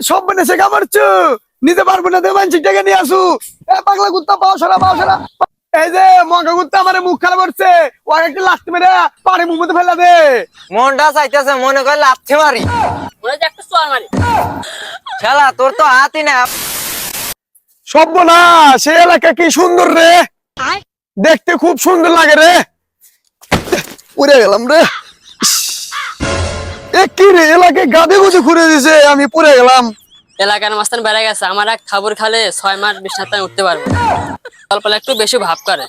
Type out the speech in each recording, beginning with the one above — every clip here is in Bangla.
সব বেনেছে কামারছু নিতে পারবো না দে মানসিক টাকা নিয়ে আসু। পাগলা কুত্তা পাও সারা এই যে মগা কুত্তা আমার মুখ খারাপ করছে, ও একটা লাথি মেরে পানি মুখ মধ্যে ফেলা দে। মনটা চাইতেছে মনে করে লাথি মারি, ওরা যে একটা চর মারি। শালা তোর তো হাতই না। সব না সে এলাকা কি সুন্দর রে, দেখতে খুব সুন্দর লাগে রে। উড়ে গেলাম রে। কি রে এলাকায় গাদে গুজে ঘুরে দিছে, আমি পড়ে গেলাম। এলাকার মাস্তান বেড়ে গেছে, আমার এক খাবার খালে 6 মাস বিছনাতে উঠতে পারবো। অল্প একটু বেশি ভাব করে।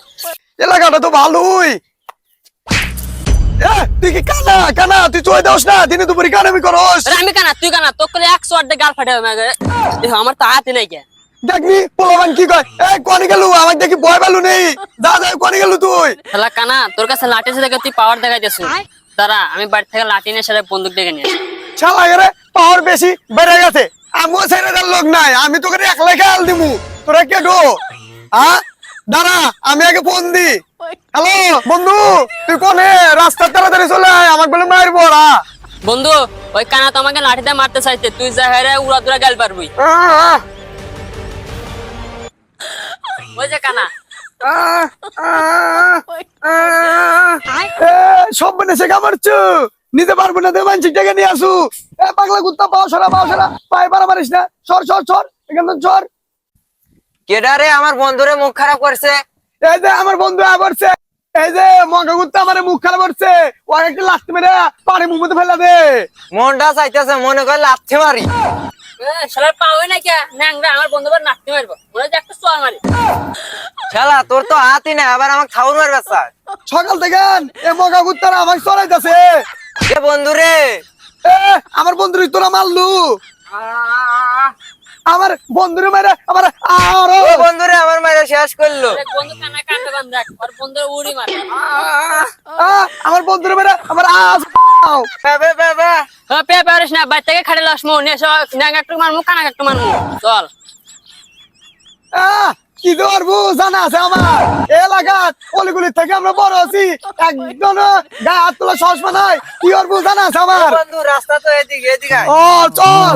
এলাকাটা তো ভালোই। তুই কি কানা কানা তুই চলে যাস না, দিনে দুপুরে কানামি করস। আমি কানা তুই কানা, তোকে 100 অর্ধেক গাল ফাটে আমার তো হাতই নাই কে। দেখনি পোলাবান কি কয়, কোনে গেলু আমাকে দেখি ভয় পেলু নেই, যা যা কোনে গেলু তুই। শালা কানা, তোর কাছে লাঠি আছে দেখে তুই পাওয়ার দেখাইতেছিস। দাঁড়া আমি বাড়ি থেকে লাঠি নিয়ে সেটা বন্দুক ডেকে নিয়ে আসি। শালা রে পাওয়ার বেশি বেড়ে গেছে, আমিও ছেড়ে দেওয়ার লোক নাই, আমি তোকে একলাই খেয়াল দিমু। তোরা কে ডো দাঁড়া আমি আগে ফোন দি। হ্যালো বন্ধু, তুই কোনে? রাস্তার তাড়াতাড়ি চলে আয়, আমাকে বলে মারবো ওরা। বন্ধু ওই কানা তো আমাকে লাঠি দিয়ে মারতে চাইছে, তুই যা হেরে উড়া দুরা গেল পারবি। ওই যে কানা সব বেনেছে কামারছু নিতে পারবো না দে মানসিক টাকা নিয়ে আসু। পাগলা কুত্তা পাও সারা পায়ে পারা মারিস না, সর সর সর এখান থেকে সর। কেডারে আমার বন্ধুরে মুখ খারাপ করছে। এই যে আমার বন্ধু আবরছে, এই যে মগা কুত্তা আমার মুখ খারাপ করছে, ও একটা লাথি মেরে পানি মুখ মধ্যে ফেলা দে। মনটা চাইতেছে মনে করে লাথি মারি। শালা পাওই না কে ন্যাংরা, আমার বন্ধু বার নাচতে মারবো, ওরা যে একটা চর মারি। শালা তোর তো হাতই না, আবার আমাকে খাউন মারবে স্যার। সকাল থেকে এ মগা কুত্তারা আমাকে চড়াইতেছে। এ বন্ধুরে আমার বন্ধুর তোরা মারলু, আমার বন্ধুরে মেরে আমার ও বন্ধুরে আমার মায়ের শেষ করলো। বন্ধু কানা কান্ড বান্ধ রাখ, আর বন্ধু উড়ি মারে। আমার বন্ধুরে মেরে আমার পে পারিস না, বাইর থেকে খাড়ে লাস মো নিয়ে ন্যাং একটু মারমু কানা একটু মারমু। চল কি ধরবো জানা আছে আমার এলাকার অলিগুলির থেকে আমরা বড় আছি, একজন গায়ে হাত তোলা সাহস নাই, কি করবো জানা আছে আমার। বন্ধু রাস্তা তো এদিকে এদিকে। ও চল।